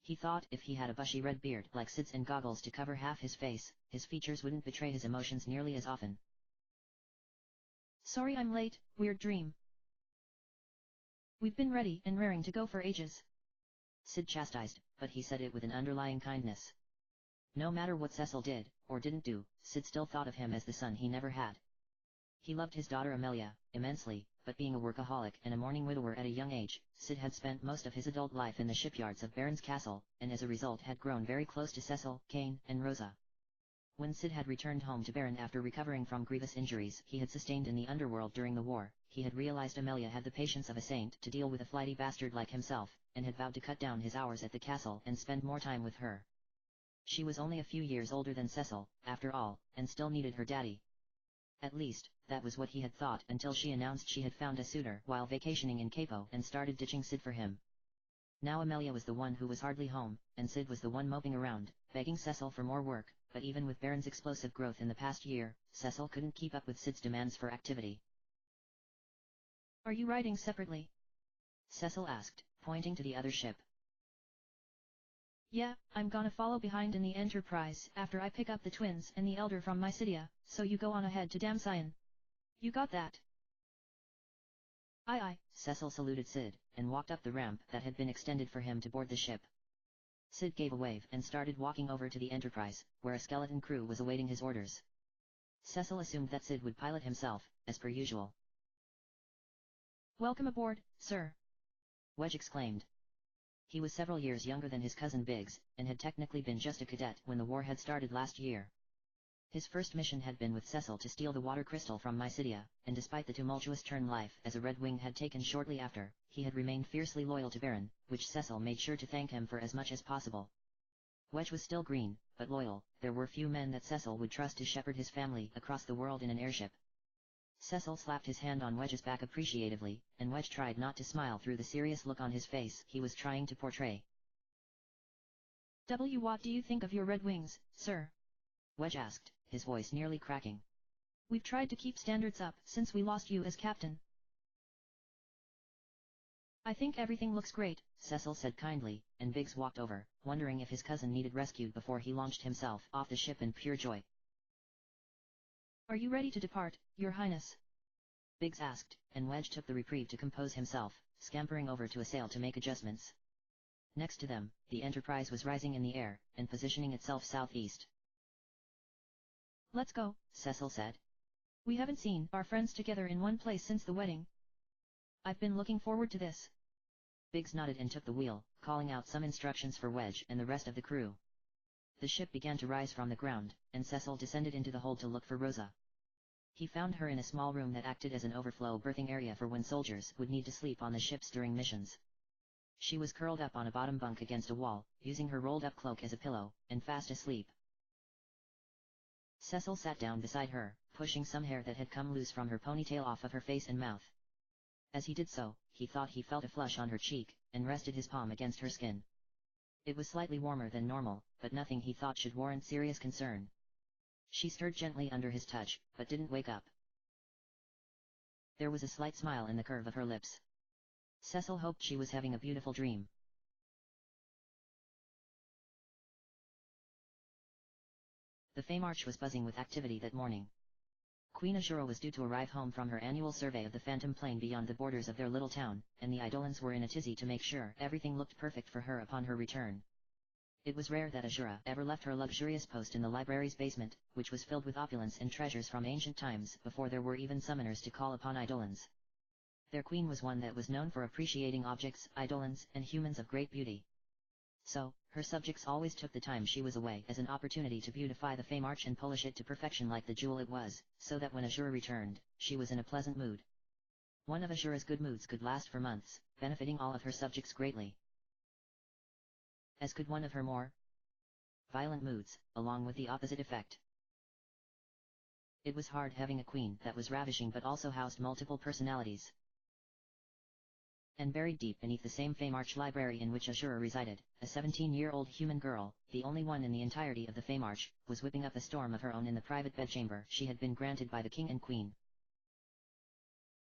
He thought if he had a bushy red beard like Sid's and goggles to cover half his face, his features wouldn't betray his emotions nearly as often. Sorry I'm late, weird dream. We've been ready and raring to go for ages. Sid chastised, but he said it with an underlying kindness. No matter what Cecil did, or didn't do, Sid still thought of him as the son he never had. He loved his daughter Amelia, immensely, but being a workaholic and a mourning widower at a young age, Sid had spent most of his adult life in the shipyards of Baron's castle, and as a result had grown very close to Cecil, Kane, and Rosa. When Sid had returned home to Baron after recovering from grievous injuries he had sustained in the underworld during the war, he had realized Amelia had the patience of a saint to deal with a flighty bastard like himself, and had vowed to cut down his hours at the castle and spend more time with her. She was only a few years older than Cecil, after all, and still needed her daddy. At least, that was what he had thought until she announced she had found a suitor while vacationing in Capo and started ditching Sid for him. Now Amelia was the one who was hardly home, and Sid was the one moping around, begging Cecil for more work, but even with Baron's explosive growth in the past year, Cecil couldn't keep up with Sid's demands for activity. Are you riding separately? Cecil asked, pointing to the other ship. Yeah, I'm gonna follow behind in the Enterprise after I pick up the twins and the elder from Mysidia, so you go on ahead to Damsion. You got that? Aye. Cecil saluted Sid, and walked up the ramp that had been extended for him to board the ship. Sid gave a wave and started walking over to the Enterprise, where a skeleton crew was awaiting his orders. Cecil assumed that Sid would pilot himself, as per usual. Welcome aboard, sir. Wedge exclaimed. He was several years younger than his cousin Biggs, and had technically been just a cadet when the war had started last year. His first mission had been with Cecil to steal the water crystal from Mysidia, and despite the tumultuous turn life as a Red Wing had taken shortly after, he had remained fiercely loyal to Baron, which Cecil made sure to thank him for as much as possible. Wedge was still green, but loyal. There were few men that Cecil would trust to shepherd his family across the world in an airship. Cecil slapped his hand on Wedge's back appreciatively, and Wedge tried not to smile through the serious look on his face he was trying to portray. What do you think of your Red Wings, sir? Wedge asked, his voice nearly cracking. We've tried to keep standards up since we lost you as captain. I think everything looks great, Cecil said kindly, and Biggs walked over, wondering if his cousin needed rescued before he launched himself off the ship in pure joy. Are you ready to depart, Your Highness? Biggs asked, and Wedge took the reprieve to compose himself, scampering over to a sail to make adjustments. Next to them, the Enterprise was rising in the air, and positioning itself southeast. Let's go, Cecil said. We haven't seen our friends together in one place since the wedding. I've been looking forward to this. Biggs nodded and took the wheel, calling out some instructions for Wedge and the rest of the crew. The ship began to rise from the ground, and Cecil descended into the hold to look for Rosa. He found her in a small room that acted as an overflow berthing area for when soldiers would need to sleep on the ships during missions. She was curled up on a bottom bunk against a wall, using her rolled-up cloak as a pillow, and fast asleep. Cecil sat down beside her, pushing some hair that had come loose from her ponytail off of her face and mouth. As he did so, he thought he felt a flush on her cheek, and rested his palm against her skin. It was slightly warmer than normal, but nothing he thought should warrant serious concern. She stirred gently under his touch, but didn't wake up. There was a slight smile in the curve of her lips. Cecil hoped she was having a beautiful dream. The Feymarch was buzzing with activity that morning. Queen Azura was due to arrive home from her annual survey of the Phantom Plane beyond the borders of their little town, and the Eidolons were in a tizzy to make sure everything looked perfect for her upon her return. It was rare that Azura ever left her luxurious post in the library's basement, which was filled with opulence and treasures from ancient times before there were even summoners to call upon Eidolons. Their queen was one that was known for appreciating objects, Eidolons, and humans of great beauty. So, her subjects always took the time she was away as an opportunity to beautify the Feymarch and polish it to perfection like the jewel it was, so that when Azura returned, she was in a pleasant mood. One of Azura's good moods could last for months, benefiting all of her subjects greatly. As could one of her more violent moods, along with the opposite effect. It was hard having a queen that was ravishing but also housed multiple personalities. And buried deep beneath the same Feymarch library in which Azura resided, a 17-year-old human girl, the only one in the entirety of the Feymarch, was whipping up a storm of her own in the private bedchamber she had been granted by the king and queen.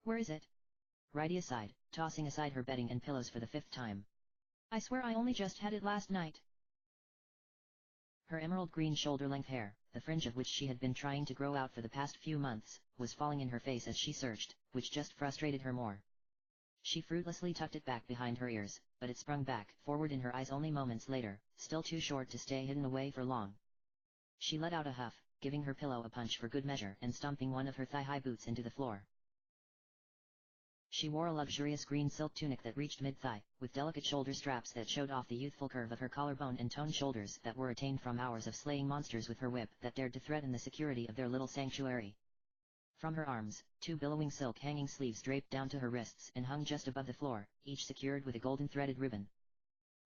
Where is it? Rydia sighed, tossing aside her bedding and pillows for the 5th time. I swear I only just had it last night. Her emerald green shoulder-length hair, the fringe of which she had been trying to grow out for the past few months, was falling in her face as she searched, which just frustrated her more. She fruitlessly tucked it back behind her ears, but it sprung back forward in her eyes only moments later, still too short to stay hidden away for long. She let out a huff, giving her pillow a punch for good measure and stomping one of her thigh-high boots into the floor. She wore a luxurious green silk tunic that reached mid-thigh, with delicate shoulder straps that showed off the youthful curve of her collarbone and toned shoulders that were attained from hours of slaying monsters with her whip that dared to threaten the security of their little sanctuary. From her arms, 2 billowing silk hanging sleeves draped down to her wrists and hung just above the floor, each secured with a golden threaded ribbon.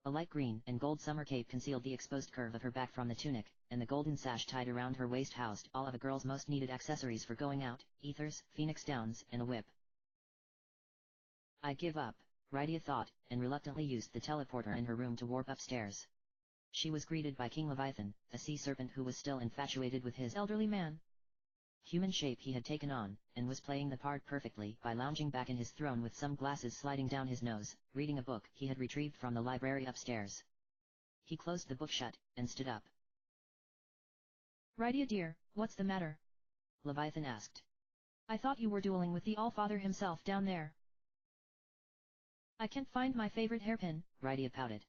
A light green and gold summer cape concealed the exposed curve of her back from the tunic, and the golden sash tied around her waist housed all of a girl's most needed accessories for going out, ethers, phoenix downs, and a whip. I give up, Rydia thought, and reluctantly used the teleporter in her room to warp upstairs. She was greeted by King Leviathan, a sea serpent who was still infatuated with his elderly man. Human shape he had taken on, and was playing the part perfectly by lounging back in his throne with some glasses sliding down his nose, reading a book he had retrieved from the library upstairs. He closed the book shut, and stood up. Rydia dear, what's the matter? Leviathan asked. I thought you were dueling with the All-Father himself down there. I can't find my favorite hairpin, Rydia pouted.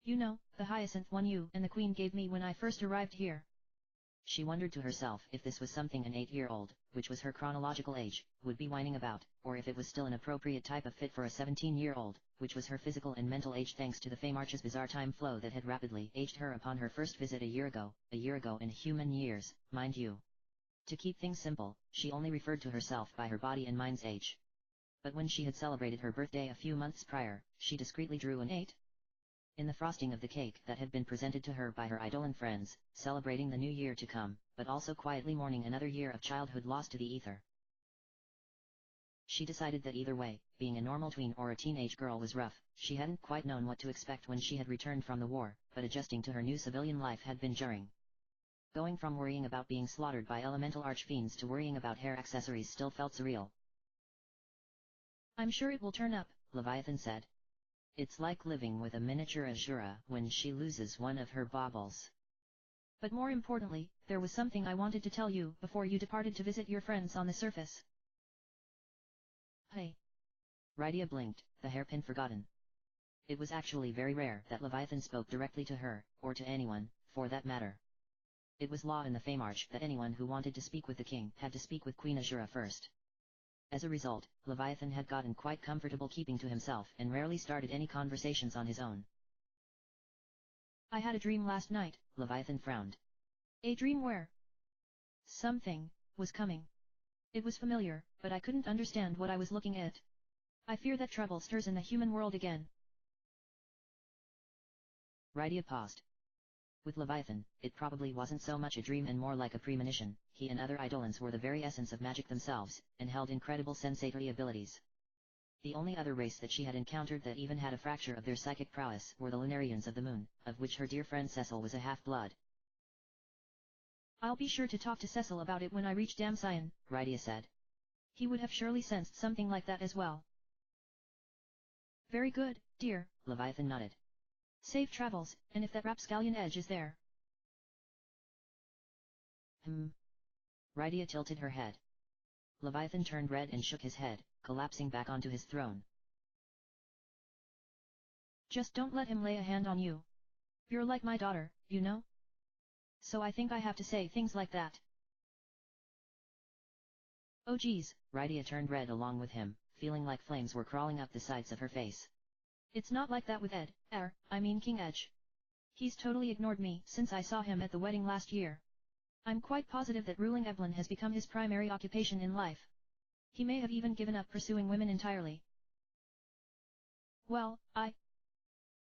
You know, the hyacinth one you and the Queen gave me when I first arrived here. She wondered to herself if this was something an 8-year-old, which was her chronological age, would be whining about, or if it was still an appropriate type of fit for a 17-year-old, which was her physical and mental age thanks to the Feymarch's bizarre time flow that had rapidly aged her upon her first visit a year ago in human years, mind you. To keep things simple, she only referred to herself by her body and mind's age. But when she had celebrated her birthday a few months prior, she discreetly drew an 8. In the frosting of the cake that had been presented to her by her Eidolon friends, celebrating the new year to come, but also quietly mourning another year of childhood lost to the ether. She decided that either way, being a normal tween or a teenage girl was rough. She hadn't quite known what to expect when she had returned from the war, but adjusting to her new civilian life had been jarring. Going from worrying about being slaughtered by elemental archfiends to worrying about hair accessories still felt surreal. I'm sure it will turn up, Leviathan said. It's like living with a miniature Azura when she loses one of her baubles. But more importantly, there was something I wanted to tell you before you departed to visit your friends on the surface. Hey. Rydia blinked, the hairpin forgotten. It was actually very rare that Leviathan spoke directly to her, or to anyone, for that matter. It was law in the Feymarch that anyone who wanted to speak with the king had to speak with Queen Azura first. As a result, Leviathan had gotten quite comfortable keeping to himself and rarely started any conversations on his own. I had a dream last night, Leviathan frowned. A dream where something was coming. It was familiar, but I couldn't understand what I was looking at. I fear that trouble stirs in the human world again. Rydia paused. With Leviathan, it probably wasn't so much a dream and more like a premonition. He and other Eidolons were the very essence of magic themselves, and held incredible sensatory abilities. The only other race that she had encountered that even had a fracture of their psychic prowess were the Lunarians of the Moon, of which her dear friend Celes was a half-blood. I'll be sure to talk to Celes about it when I reach Damsion, Rydia said. He would have surely sensed something like that as well. Very good, dear, Leviathan nodded. Safe travels, and if that rapscallion edge is there. Rydia tilted her head. Leviathan turned red and shook his head, collapsing back onto his throne. Just don't let him lay a hand on you. You're like my daughter, you know? So I think I have to say things like that. Oh geez, Rydia turned red along with him, feeling like flames were crawling up the sides of her face. It's not like that with Ed, I mean King Edge. He's totally ignored me since I saw him at the wedding last year. I'm quite positive that ruling Evelyn has become his primary occupation in life. He may have even given up pursuing women entirely. Well, I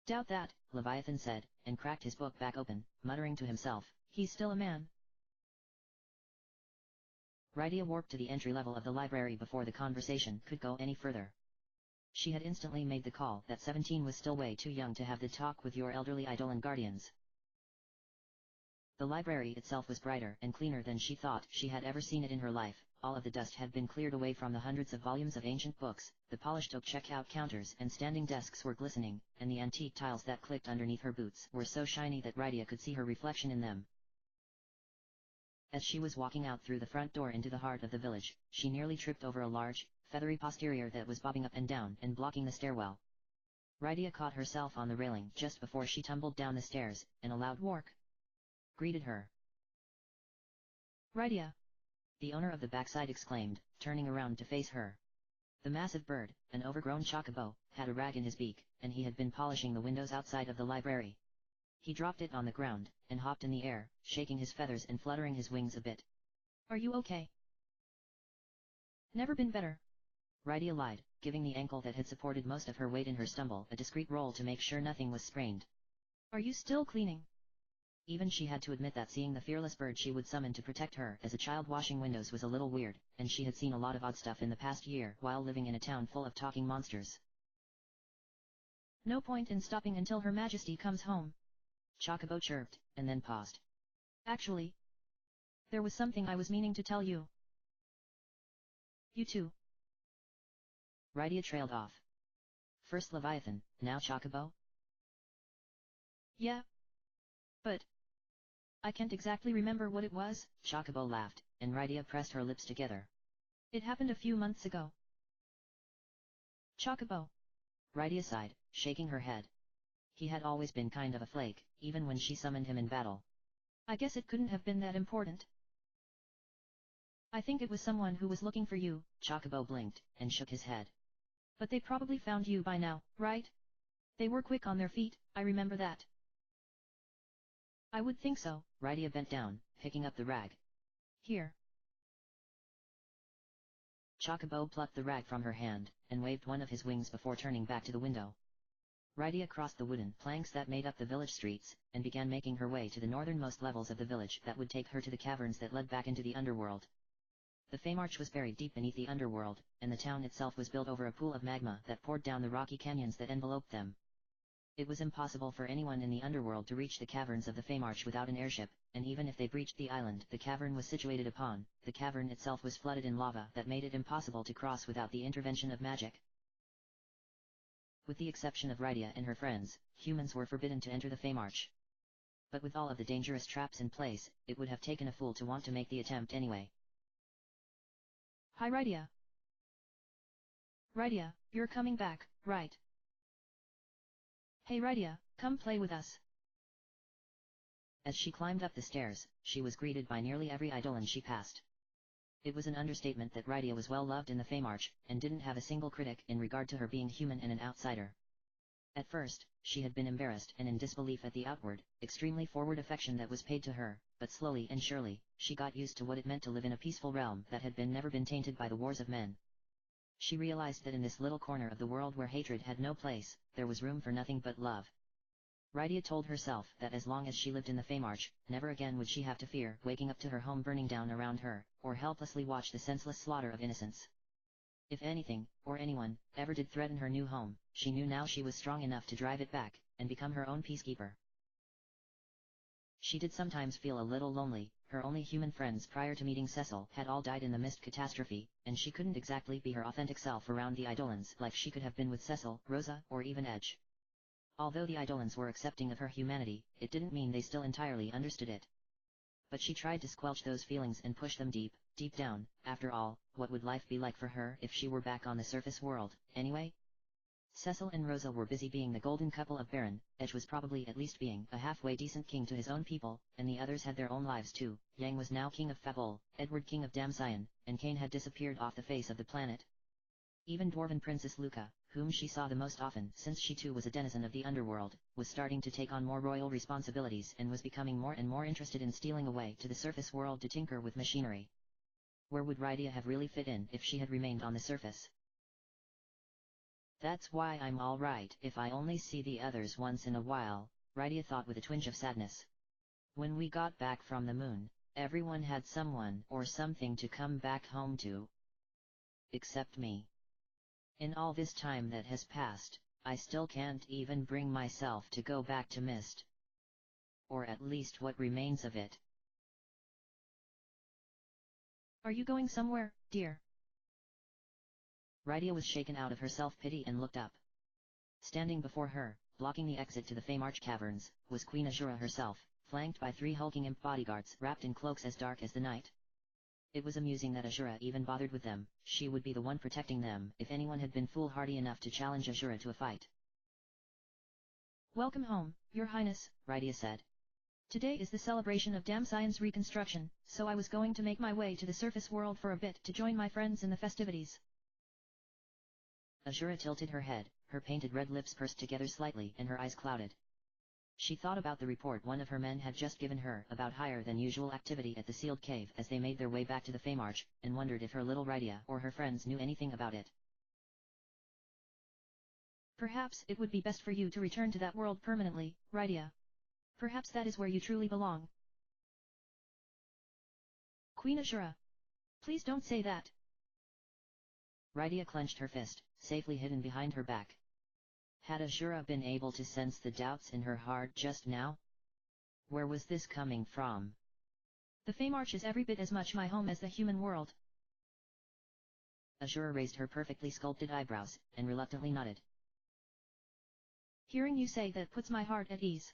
doubt that, Leviathan said, and cracked his book back open, muttering to himself, he's still a man. Rydia warped to the entry level of the library before the conversation could go any further. She had instantly made the call that 17 was still way too young to have the talk with your elderly Eidolon guardians. The library itself was brighter and cleaner than she thought she had ever seen it in her life. All of the dust had been cleared away from the hundreds of volumes of ancient books, the polished oak checkout counters and standing desks were glistening, and the antique tiles that clicked underneath her boots were so shiny that Rydia could see her reflection in them. As she was walking out through the front door into the heart of the village, she nearly tripped over a large, feathery posterior that was bobbing up and down and blocking the stairwell. Rydia caught herself on the railing just before she tumbled down the stairs, and a loud "Wark" greeted her. Rydia! The owner of the backside exclaimed, turning around to face her. The massive bird, an overgrown chocobo, had a rag in his beak, and he had been polishing the windows outside of the library. He dropped it on the ground, and hopped in the air, shaking his feathers and fluttering his wings a bit. Are you okay? Never been better. Rydia lied, giving the ankle that had supported most of her weight in her stumble a discreet roll to make sure nothing was sprained. Are you still cleaning? Even she had to admit that seeing the fearless bird she would summon to protect her as a child washing windows was a little weird, and she had seen a lot of odd stuff in the past year while living in a town full of talking monsters. No point in stopping until Her Majesty comes home. Chocobo chirped, and then paused. Actually, there was something I was meaning to tell you. You too. Rydia trailed off. First Leviathan, now Chocobo? Yeah, But I can't exactly remember what it was. Chocobo laughed, and Rydia pressed her lips together. It happened a few months ago. Chocobo. Rydia sighed, shaking her head. He had always been kind of a flake, even when she summoned him in battle. I guess it couldn't have been that important. I think it was someone who was looking for you. Chocobo blinked, and shook his head. But they probably found you by now, right? They were quick on their feet, I remember that. I would think so. Rydia bent down, picking up the rag. Here. Chocobo plucked the rag from her hand, and waved one of his wings before turning back to the window. Rydia crossed the wooden planks that made up the village streets, and began making her way to the northernmost levels of the village that would take her to the caverns that led back into the underworld. The Feymarch was buried deep beneath the underworld, and the town itself was built over a pool of magma that poured down the rocky canyons that enveloped them. It was impossible for anyone in the underworld to reach the caverns of the Feymarch without an airship, and even if they breached the island the cavern was situated upon, the cavern itself was flooded in lava that made it impossible to cross without the intervention of magic. With the exception of Rydia and her friends, humans were forbidden to enter the Feymarch. But with all of the dangerous traps in place, it would have taken a fool to want to make the attempt anyway. Hi Rydia. Rydia, you're coming back, right? Hey Rydia, come play with us. As she climbed up the stairs, she was greeted by nearly every eidolon she passed. It was an understatement that Rydia was well loved in the Feymarch, and didn't have a single critic in regard to her being human and an outsider. At first, she had been embarrassed and in disbelief at the outward, extremely forward affection that was paid to her, but slowly and surely, she got used to what it meant to live in a peaceful realm that had never been tainted by the wars of men. She realized that in this little corner of the world where hatred had no place, there was room for nothing but love. Rydia told herself that as long as she lived in the Feymarch, never again would she have to fear waking up to her home burning down around her, or helplessly watch the senseless slaughter of innocents. If anything, or anyone, ever did threaten her new home, she knew now she was strong enough to drive it back, and become her own peacekeeper. She did sometimes feel a little lonely. Her only human friends prior to meeting Cecil had all died in the mist catastrophe, and she couldn't exactly be her authentic self around the eidolons like she could have been with Cecil, Rosa, or even Edge. Although the eidolons were accepting of her humanity, it didn't mean they still entirely understood it. But she tried to squelch those feelings and push them deep, deep down. After all, what would life be like for her if she were back on the surface world, anyway? Cecil and Rosa were busy being the golden couple of Baron, Edge was probably at least being a halfway decent king to his own people, and the others had their own lives too. Yang was now king of Fabul, Edward king of Damcyan, and Cain had disappeared off the face of the planet. Even dwarven Princess Luca, whom she saw the most often since she too was a denizen of the underworld, was starting to take on more royal responsibilities and was becoming more and more interested in stealing away to the surface world to tinker with machinery. Where would Rydia have really fit in if she had remained on the surface? That's why I'm all right if I only see the others once in a while, Rydia thought with a twinge of sadness. When we got back from the moon, everyone had someone or something to come back home to. Except me. In all this time that has passed, I still can't even bring myself to go back to Mist. Or at least what remains of it. Are you going somewhere, dear? Rydia was shaken out of her self-pity and looked up. Standing before her, blocking the exit to the Feymarch caverns, was Queen Azura herself, flanked by 3 hulking imp bodyguards wrapped in cloaks as dark as the night. It was amusing that Azura even bothered with them. She would be the one protecting them if anyone had been foolhardy enough to challenge Azura to a fight. Welcome home, Your Highness, Rydia said. Today is the celebration of Damcyan's reconstruction, so I was going to make my way to the surface world for a bit to join my friends in the festivities. Azura tilted her head, her painted red lips pursed together slightly and her eyes clouded. She thought about the report one of her men had just given her about higher than usual activity at the sealed cave as they made their way back to the Feymarch, and wondered if her little Rydia or her friends knew anything about it. Perhaps it would be best for you to return to that world permanently, Rydia. Perhaps that is where you truly belong. Queen Azura. Please don't say that. Rydia clenched her fist, safely hidden behind her back. Had Azura been able to sense the doubts in her heart just now? Where was this coming from? The Feymarch is every bit as much my home as the human world. Azura raised her perfectly sculpted eyebrows, and reluctantly nodded. Hearing you say that puts my heart at ease.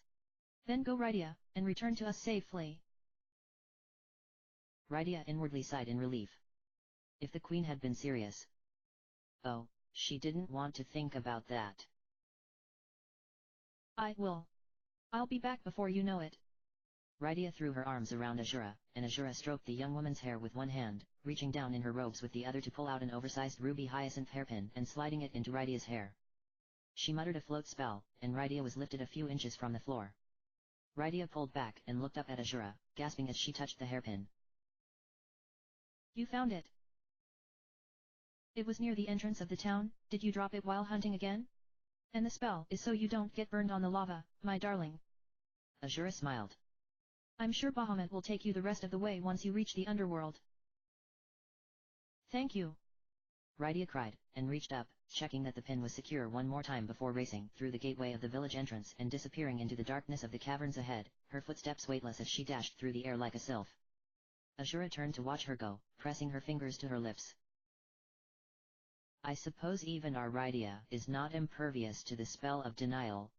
Then go Rydia, and return to us safely. Rydia inwardly sighed in relief. If the queen had been serious. Oh, she didn't want to think about that. I'll be back before you know it. Rydia threw her arms around Azura, and Azura stroked the young woman's hair with one hand, reaching down in her robes with the other to pull out an oversized ruby hyacinth hairpin and sliding it into Rydia's hair. She muttered a float spell, and Rydia was lifted a few inches from the floor. Rydia pulled back and looked up at Azura, gasping as she touched the hairpin. You found it. It was near the entrance of the town. Did you drop it while hunting again? And the spell is so you don't get burned on the lava, my darling. Azura smiled. I'm sure Bahamut will take you the rest of the way once you reach the underworld. Thank you. Rydia cried, and reached up, checking that the pin was secure one more time before racing through the gateway of the village entrance and disappearing into the darkness of the caverns ahead, her footsteps weightless as she dashed through the air like a sylph. Azura turned to watch her go, pressing her fingers to her lips. I suppose even our Rydia is not impervious to the spell of denial.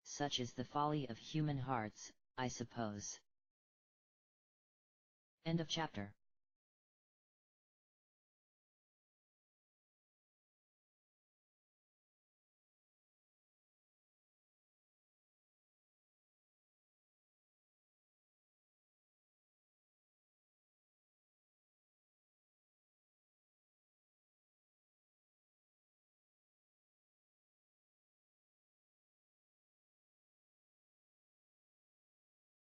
Such is the folly of human hearts, I suppose. End of chapter.